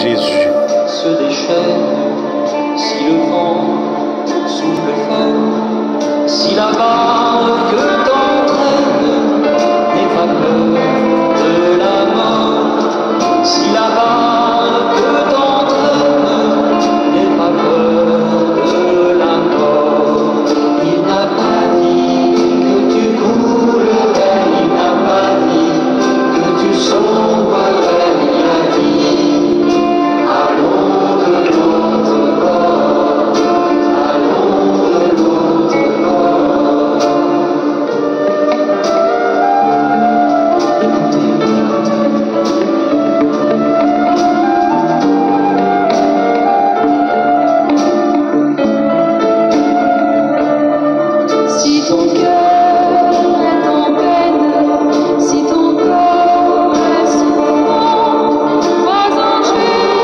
Jésus. Se déchaîne si le vent souffle fort, si la barque t'entraîne n'est pas peur de la mort, si la barque t'entraîne n'est pas peur de la mort. Il n'a pas dit que tu coulerais, il n'a pas dit que tu sombrerais, il a dit allons de l'autre bord, allons de l'autre bord. Écoutez, écoutez. Si ton cœur est en peine, si ton corps est souffrant, crois en Jésus,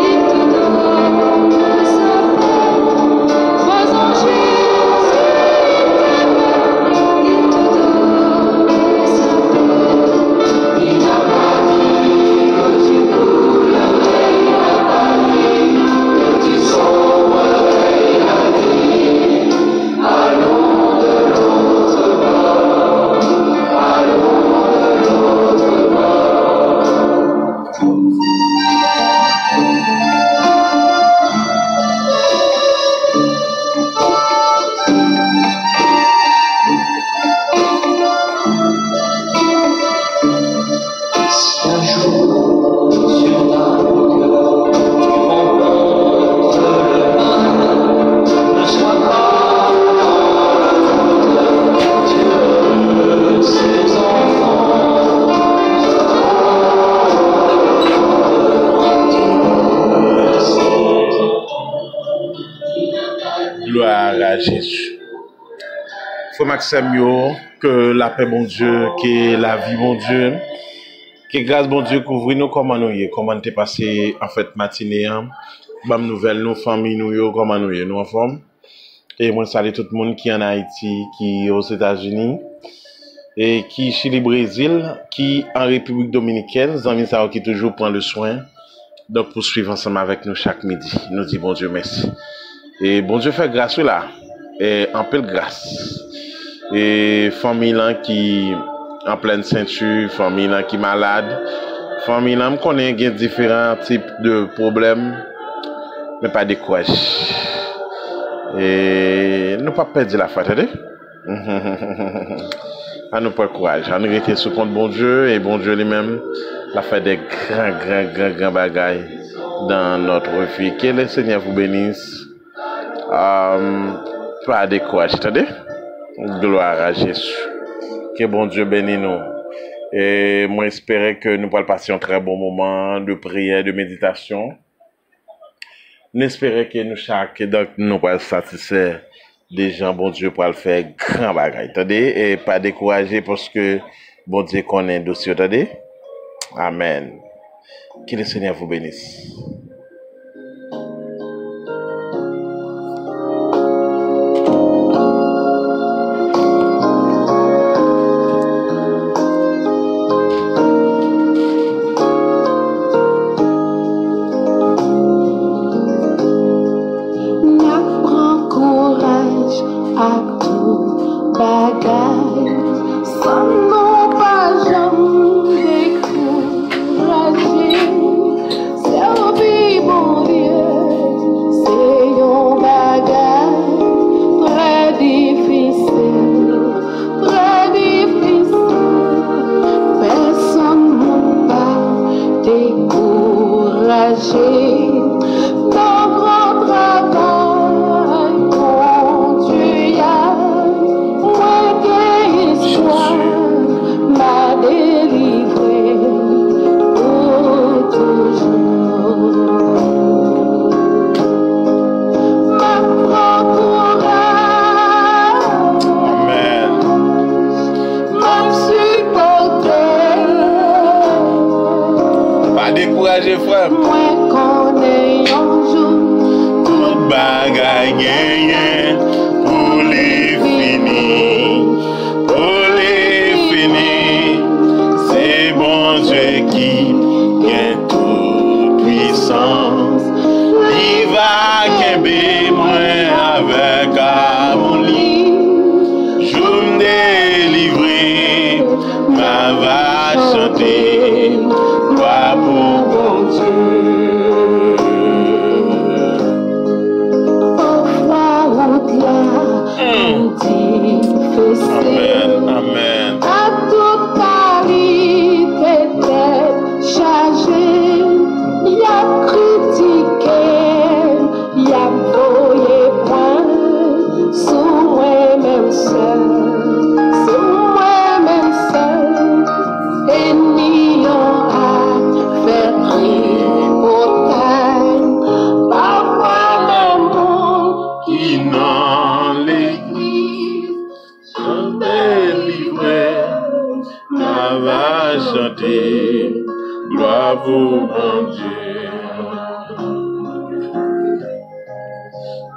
il te donne sa paix. Crois en Jésus, il te donne sa paix. Il n'a pas dit que tu coulerais, il n'a pas dit que tu sombrerais, il a dit allons de l'autre bord, allons de l'autre bord. Si un jour sur ta route tu rencontres le mal, ne sois pas dans le doute, Dieu, ses enfants, Gloire à Jésus. Frère Maxime, yo, que la paix, bon Dieu, que la vie, bon Dieu, que grâce, bon Dieu, couvre nous comment nous y est, comment t'es passé en fait matinée, hein. Bam nouvelle, nos familles, nous yo, comment nous y est, nous en forme. Et moi, salue tout le monde qui est en Haïti, qui est aux États-Unis, et qui Chili, Brésil, qui en République Dominicaine, amis ça qui toujours prend le soin. Donc, poursuivre ensemble avec nous chaque midi. Nous dit bon Dieu merci. Et bon Dieu fait grâce là. Et en peu de grâce. Et famille là qui en pleine ceinture, famille là qui malade, famille là me connaît différents types de problèmes, mais pas de courage. Et nous pas perdre la foi, attendez. À nous pas courage, à nous rester sous compte bon Dieu et bon Dieu lui-même l'a fait des grands bagailles dans notre vie. Que le Seigneur vous bénisse. Pas de courage, attendez. Gloire à Jésus. Que bon Dieu bénisse nous. Et moi j'espère que nous pourrons passer un très bon moment de prière, de méditation. Nous espérons que nous chaque donc nous pourrons satisfaire des gens, bon Dieu, pour le faire grand bagaille. Attendez, et pas décourager parce que bon Dieu connaît le dossier. Attendez. Amen. Que le Seigneur vous bénisse. chanter, gloire pour bon Dieu. Parfois, route là, on dit, Amen, amen. à toute qualité tête chargée, y a critiqué, y a voyé point, sous moi-même seul, et n'y a à faire tripotaille, parfois même monde Qui dans l'église sont délivrés, ça va chanter, gloire pour mon Dieu.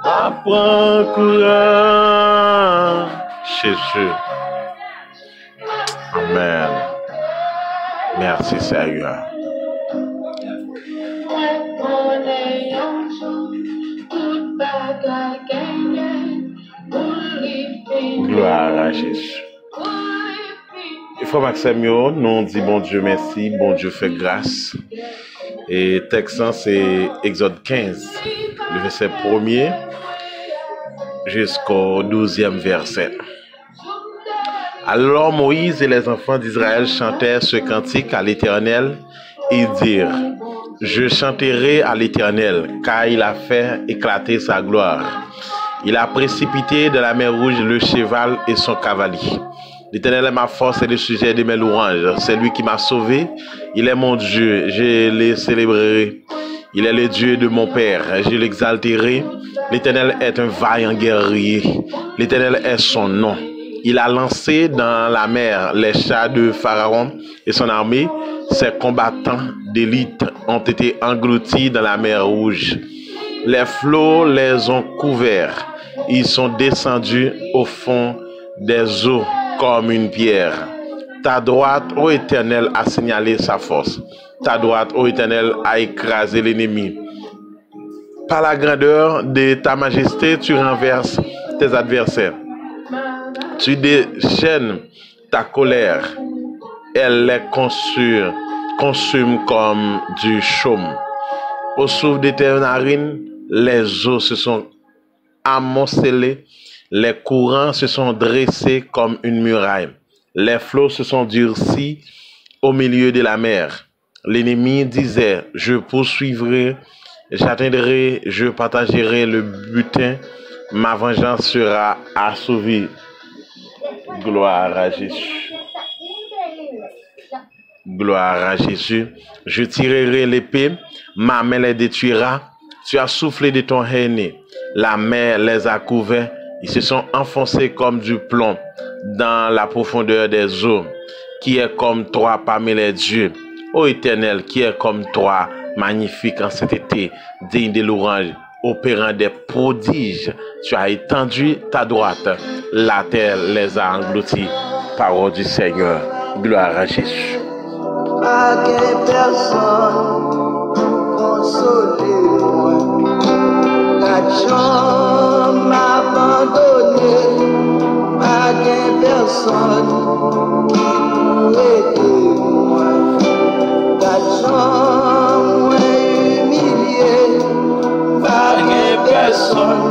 Apprends courage, Jésus. Amen. Merci Seigneur. Gloire à Jésus. Et frère Maxime, nous dit bon Dieu merci, bon Dieu fait grâce. Et texte c'est Exode 15, le verset 1er jusqu'au 12e verset. Alors Moïse et les enfants d'Israël chantèrent ce cantique à l'Éternel et dirent: Je chanterai à l'Éternel, car il a fait éclater sa gloire. Il a précipité dans la mer Rouge le cheval et son cavalier. L'Éternel est ma force et le sujet de mes louanges. C'est lui qui m'a sauvé. Il est mon Dieu. Je le célébrerai. Il est le Dieu de mon Père. Je l'exalterai. L'Éternel est un vaillant guerrier. L'Éternel est son nom. Il a lancé dans la mer les chars de Pharaon et son armée. Ses combattants d'élite ont été engloutis dans la mer Rouge. Les flots les ont couverts. Ils sont descendus au fond des eaux comme une pierre. Ta droite, ô Éternel, a signalé sa force. Ta droite, ô Éternel, a écrasé l'ennemi. Par la grandeur de ta majesté, tu renverses tes adversaires. Tu déchaînes ta colère. Elle les consume comme du chaume. Au souffle de tes narines, les eaux se sont amoncelées. Les courants se sont dressés comme une muraille. Les flots se sont durcis au milieu de la mer. L'ennemi disait: Je poursuivrai, j'atteindrai, je partagerai le butin. Ma vengeance sera assouvie. Gloire à Jésus. Gloire à Jésus. Je tirerai l'épée, ma main les détruira. Tu as soufflé de ton haine. La mer les a couverts. Ils se sont enfoncés comme du plomb dans la profondeur des eaux. Qui est comme toi parmi les dieux? Ô Éternel, qui est comme toi, magnifique en cet été, digne de louange, opérant des prodiges. Tu as étendu ta droite. La terre les a engloutis. Parole du Seigneur. Gloire à Jésus. Pas que personne consoler moi. Quand m'abandonné, pas que personne qui aider moi. Quand humilié, pas que personne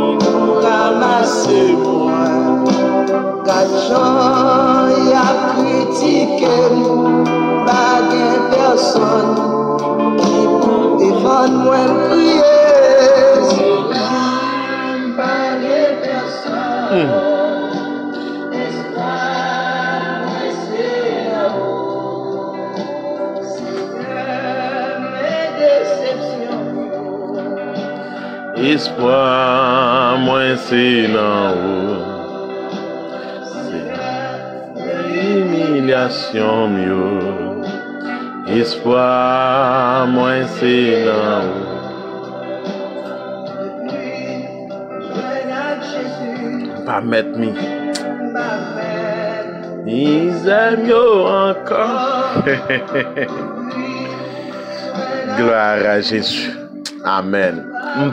pour ramasser moi. Quand y a critiqué, pas de personne qui pour défendre moi prier. Pas de personne. Espoir, c'est amour. C'est mes déceptions. Espoir, moi c'est en haut. Humiliation mieux. Espoir, moi c'est là haut. Pas mettre mi. Ils aiment mieux encore. Gloire à Jésus. Amen.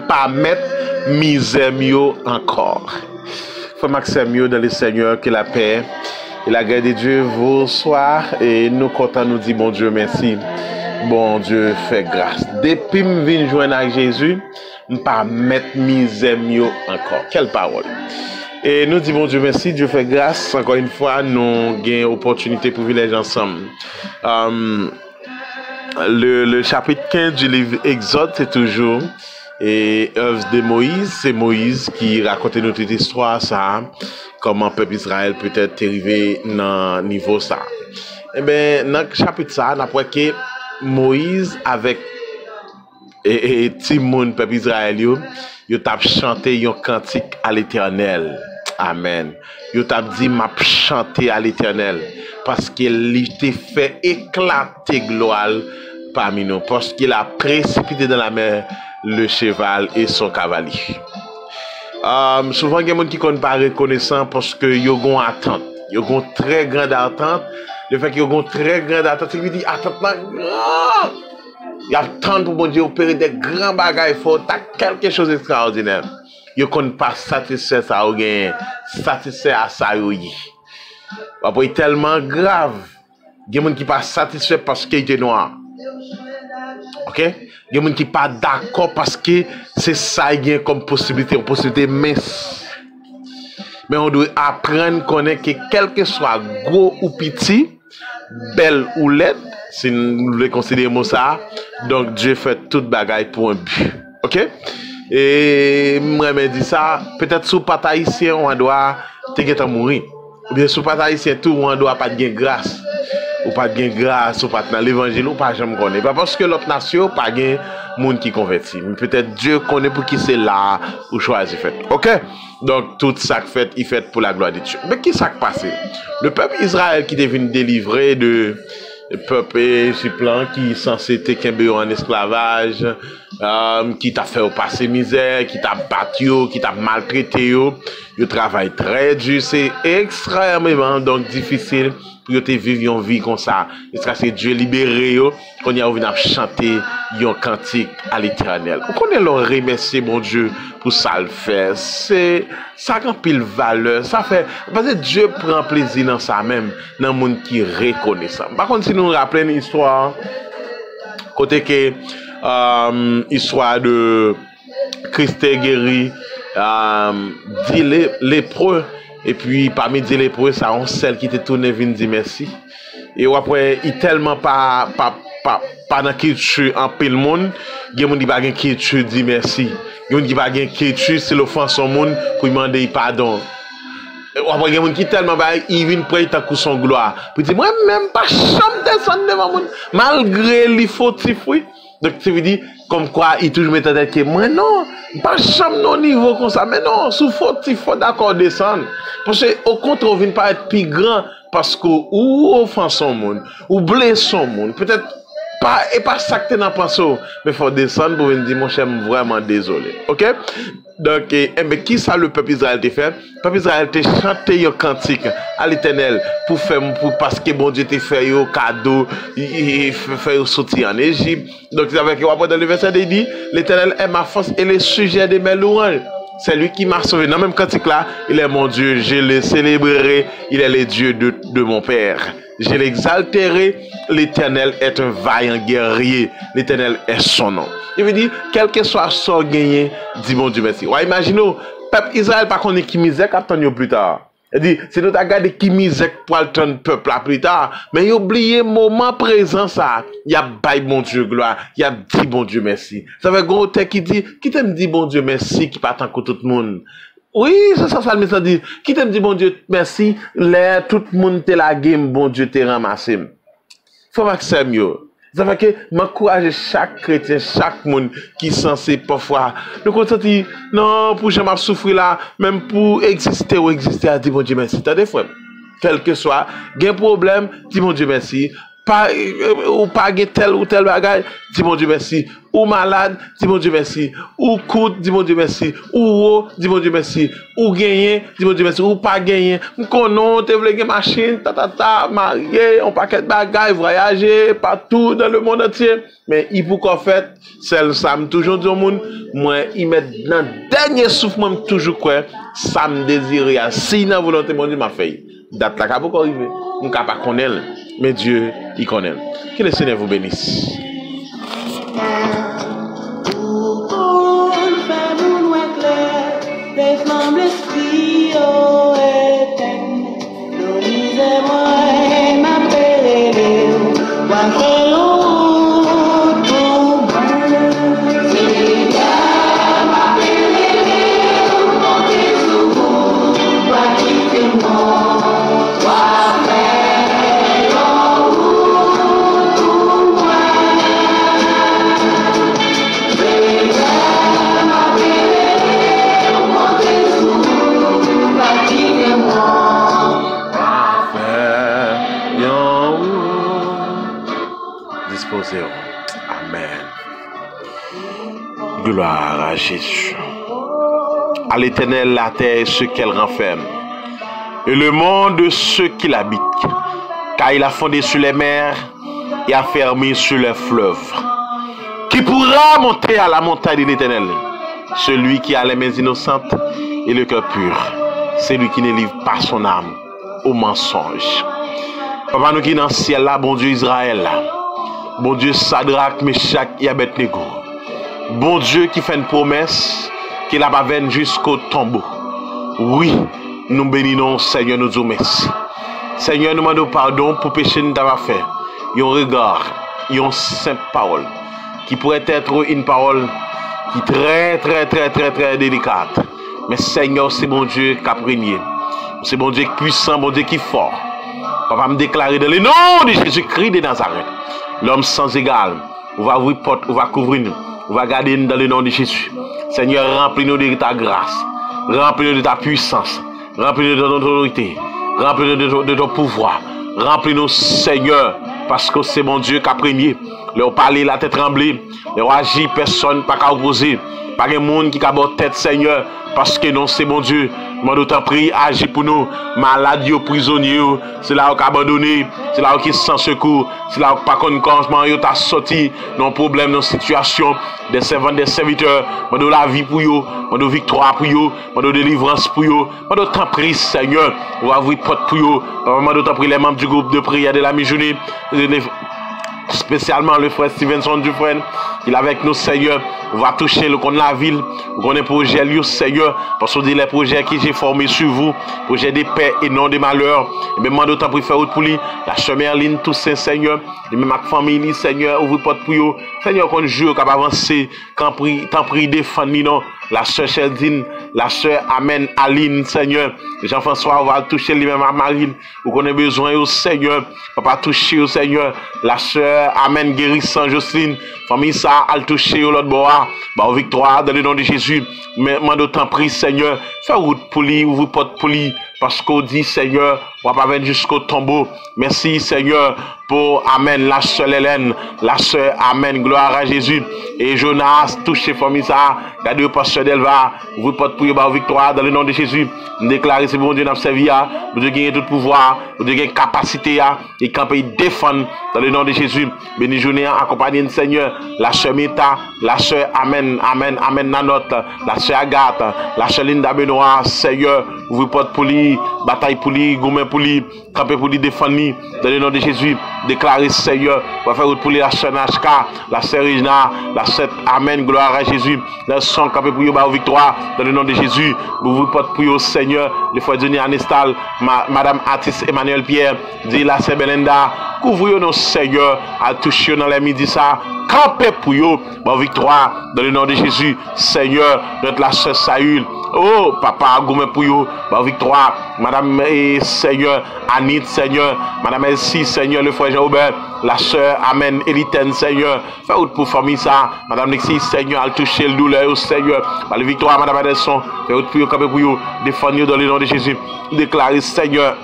Pas mettre misère mieux encore. Faut Maxime dans le Seigneur que la paix Et la grâce de Dieu vous soit et nous comptons nous dire bon Dieu merci. Bon Dieu fait grâce. Depuis que je viens joindre avec Jésus, je ne pas mettre misère encore. Quelle parole. Et nous disons bon Dieu merci, Dieu fait grâce. Encore une fois, nous avons opportunité pour vivre ensemble. Le chapitre 15 du livre Exode, c'est toujours et œuvre de Moïse. C'est Moïse qui raconte notre histoire, ça, comment le peuple Israël peut être arrivé dans le niveau ça. Et bien, dans le chapitre ça, on apprend que Moïse avec et Timon, peuple Israël, ils ont chanté un cantique à l'Éternel. Amen. Ils ont dit m'a chanté à l'Éternel parce qu'il était fait éclater gloire parmi nous, parce qu'il a précipité dans la mer le cheval et son cavalier. Souvent, il y a des gens qui ne sont pas reconnaissants parce qu'ils ont une attente. Ils ont une très grande attente. Le fait qu'ils ont une très grande attente, c'est qu'il dit attente grand. Il y a tant pour bon Dieu opérer des grands bagages forts, quelque chose d'extraordinaire. Ils ne sont pas satisfaits ça ou bien satisfaits à ça ou y. Après tellement grave, il y a des gens qui ne sont pas satisfaits parce qu'ils étaient noirs. OK? Il y a des gens qui ne sont pas d'accord parce que c'est ça qu'il y a comme possibilité, une possibilité mince. Mais on doit apprendre à connaître que quel que soit gros ou petit, belle ou laide, si nous voulons considérer ça, donc Dieu fait toute bagaille pour un but. OK? Et moi me dit ça, peut-être sous pas haïtien on doit te mourir. Ou bien sous pas haïtien tout on doit pas de grâce. Ou pas de grâce, ou pas dans l'évangile ou pas jamais connaît. Pas parce que l'autre nation pas gain monde qui convertit. Mais peut-être Dieu connaît pour qui c'est là ou choisir fait. OK? Donc tout ça fait, il fait pour la gloire de Dieu. Mais qui ça qui passé? Le peuple Israël qui devient délivré de peuple égyptien qui est censé être en esclavage, qui t'a fait passer misère, qui t'a battu, qui t'a maltraité, il travaille très dur, c'est extrêmement donc difficile pour te vivre une vie comme ça. C'est Dieu libéré, qu'on y a envie de chanter un cantique à l'Éternel. On connaît le remercier mon Dieu pour ça le faire. C'est ça qui pile valeur. Ça fait parce que Dieu prend plaisir dans ça même, dans le monde qui reconnaît ça. Par contre, si nous rappelons une histoire, côté que histoire de Christ guéri, dit lépreux. Et puis, parmi les lépreux, ça on celle qui était tournée vient dire merci. Et après, il tellement pas dans culture en pile monde, il y a des gens qui pas gain culture dit merci. Il y a des gens qui pas gain culture c'est l'offense au monde pour demander pardon. Après, il y a des gens qui tellement pas il vient près ta coup son gloire. Puis dire moi même pas chambre descendre devant monde malgré les fautifs oui. Donc ça veut dire comme quoi il toujours met en tête que moi non, pas chambre non niveau comme ça mais non, sous fautif faut d'accord descendre. Parce que au contraire, on vient pas être plus grand parce que ou offense son monde, ou blesse son monde. Peut-être pas et pas ça que tu n'as pas ça, mais faut descendre pour venir dire mon cher, vraiment désolé. OK? Donc mais qui ça le peuple Israël te fait? Le peuple Israël te chanté un cantique à l'Éternel pour faire parce que bon Dieu te fait un cadeau, il fait sortir en Égypte. Donc avec dans le verset il dit l'Éternel est ma force et le sujet de mes louanges. C'est lui qui m'a sauvé. Dans le même cantique là, il est mon Dieu, je le célébrerai, il est le Dieu de mon Père. Je l'exalterai, l'Éternel est un vaillant guerrier, l'Éternel est son nom. Il veut dire, quel que soit son gagné, dis mon Dieu merci. Ouais, imaginez, peuple Israël, par contre, qui misère, qu'attendons plus tard. Il dit, c'est notre regard qui misère pour le peuple là plus tard. Mais il oublié moment présent ça. Il y a bail bon Dieu gloire. Il y a dit bon Dieu merci. Ça veut gros texte qui dit, qui t'aime dit bon Dieu merci, qui pas tant que tout le monde. Oui, c'est ça, le message dit. Qui t'aime dit bon Dieu merci, là, tout le monde te la game, bon Dieu te ramassé. Faut m'accepter mieux. Ça fait que m'encourager chaque chrétien, chaque monde qui est censé parfois nous consentir non pour jamais souffrir là, même pour exister ou exister à dire bon Dieu merci. T'as des fois, quel que soit, gain problème, dis bon Dieu merci. Pas ou pas tel ou tel bagage, dis mon Dieu merci. Ou malade, dis mon Dieu merci. Ou coûte, dis mon Dieu merci. Ou haut, dis mon Dieu merci. Ou gagné, dis mon Dieu merci. Ou pas gagné. M'konon, te vle gen machine, marié, on paquet de bagages, voyager partout dans le monde entier. Mais il faut qu'en fait, celle ça me toujours dit au monde, moi il met dans dernier souffle moi toujours quoi, ça me désire si dans volonté mon Dieu m'a fait. Date la capable arriver. Nous pas connaître, mais Dieu il connaît. Que le Seigneur vous bénisse. Amen. Gloire à Jésus. À l'Éternel la terre et ce qu'elle renferme, et le monde de ceux qui l'habitent, car il a fondé sur les mers et a fermé sur les fleuves. Qui pourra monter à la montagne de l'Éternel? Celui qui a les mains innocentes et le cœur pur, celui qui ne livre pas son âme au mensonge. Papa, nous qui dans le ciel là, bon Dieu Israël là, bon Dieu Sadrach, Meshach et Abednego, bon Dieu qui fait une promesse qu'il a pas vendu jusqu'au tombeau. Oui, nous bénissons Seigneur, nous disons merci. Seigneur, nous demandons pardon pour péché nous avons fait. Un regard, une simple parole qui pourrait être une parole qui est très délicate. Mais Seigneur, c'est bon Dieu qui a régné. C'est bon Dieu qui est puissant, bon Dieu qui est fort. Papa me déclarer dans le nom de Jésus-Christ de Nazareth, l'homme sans égal, on va ouvrir porte, on va couvrir nous, on va garder nous dans le nom de Jésus. Seigneur, remplis-nous de ta grâce, remplis-nous de ta puissance, remplis-nous de ton autorité, remplis-nous de ton pouvoir, remplis-nous, Seigneur, parce que c'est mon Dieu qui a régné. Leur parler, la tête tremblée, leur agir, personne pas qu'à opposer, pas de monde qui a tête, Seigneur, parce que non, c'est mon Dieu. Moi, d'autant prie, agis pour nous, malades, prisonniers, c'est là où abandonné, c'est là où qui sans secours, c'est là où pas qu'on comment il t'a sorti, non problème, non situation, des servants, des serviteurs, moi de la vie pour eux, moi de victoire pour eux, moi de délivrance pour eux, moi d'autant prie, Seigneur, on va ouvrir porte pour eux, moi d'autant prie les membres du groupe de prière de la mi-journée, spécialement le frère Stevenson Dufresne, il est avec nous, Seigneur. On va toucher le compte de la ville, on est projet, Seigneur, parce que les projets que j'ai formés sur vous, projets de paix et non de malheur. Et même moi, d'autant pour faire autre pour lui, la chemerline, tout ça, Seigneur, et même ma famille, Seigneur, ouvre porte pour eux. Seigneur, qu'on joue, qu'on avancer, qu'on prie, défendre, non. La sœur Sheldine, la sœur Amen Aline, Seigneur. Jean-François, on va toucher lui-même à Marine. Vous connaissez besoin au Seigneur. Papa toucher au Seigneur. La sœur Amen guérissant Jocelyne. Famille ça, à toucher au l'autre bois. Bah, victoire dans le nom de Jésus. Mais moi d'autant prie, Seigneur. Fais route pour lui, ouvre porte pour lui. Parce qu'on dit, Seigneur, on va pas venir jusqu'au tombeau. Merci, Seigneur, pour Amen, la sœur Hélène, la sœur Amen, gloire à Jésus. Et Jonas, touché famille ça, gardez pasteur d'Elva, vous porte pour la victoire dans le nom de Jésus. Déclarez, c'est bon Dieu, n'a servi à, vous Dieu qui a tout pouvoir, vous Dieu qui a capacité à, et quand il défendre dans le nom de Jésus. Béni journée, accompagné de Seigneur, la sœur Meta, la sœur Amen, Amen, Amen, Nanote, la sœur Agathe, la sœur Linda Benoît, Seigneur, vous porte pour lui, bataille pour lui, gourmet pour lui, camper pour lui, défendre dans le nom de Jésus. Déclarer, Seigneur, on va faire pour lui, la sœur Nashka, la sœur Regina, la sœur Amen, gloire à Jésus. Le son camper pour lui, victoire dans le nom de Jésus. Vous porte pour lui, Seigneur, les frères Denis Anestal, Madame Atis Emmanuel Pierre, dit la sœur Belinda, couvrez-nous, Seigneur, à toucher dans les midi ça. Campez pour eux, bonne victoire dans le nom de Jésus, Seigneur, notre la sœur Saül. Oh, papa, gourmet pour eux, bonne victoire, Madame et Seigneur, Anit, Seigneur, Madame Elsie, Seigneur, le frère Jean-Aubert, la sœur, Amen, Elitaine, Seigneur, fais route pour famille ça, Madame Nexi, Seigneur, à toucher le douleur, Seigneur, la victoire, Madame Adelson, fais route pour eux, campez pour eux, défendez dans le nom de Jésus, déclarez, Seigneur,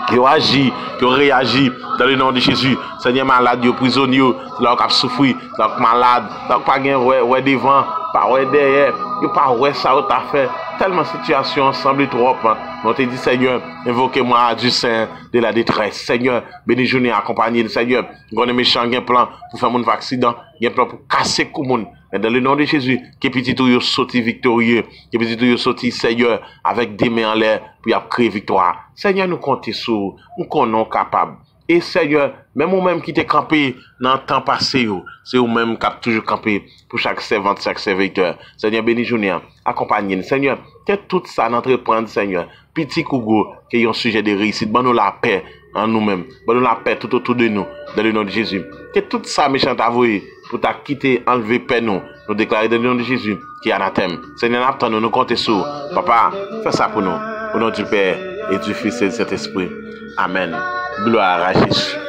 qui agit, qui réagit dans le nom de Jésus. Seigneur malade, prisonnier, c'est là qu'on a souffert, c'est là qu'on malade, c'est là qu'on pas ouais devant, pas ouais derrière, pas ouais ça ou t'as fait. Tellement situation semble trop. On te dit Seigneur, invoquez-moi du sein de la détresse. Seigneur, béni journée accompagné de Seigneur. On a méchant, un plan pour faire mon accident, un plan pour casser le monde. Mais dans le nom de Jésus, que petit tout yo sorti victorieux, que petit tout yo sorti Seigneur avec des mains en l'air pour y créer victoire. Seigneur, nous comptons sur, nous connaissons capable. Et Seigneur, même ou même qui t'es campé dans le temps passé, c'est ou même qui a toujours campé pour chaque servante, chaque serviteur. Seigneur, béni journée, accompagnez-nous. Seigneur, que tout ça n'entreprendre, Seigneur. Petit Kougo, qui est un sujet de réussite, bon nous la paix en nous-mêmes, bon nous la paix tout autour de nous, dans le nom de Jésus. Que tout ça, méchant avoué, pour t'a quitter, enlever paix nous déclarer dans le nom de Jésus, qui est anathème. Seigneur, attendons, nous comptons sur. Papa, fais ça pour nous. Au nom du Père et du Fils et du Saint-Esprit. Amen. Gloire à Jésus.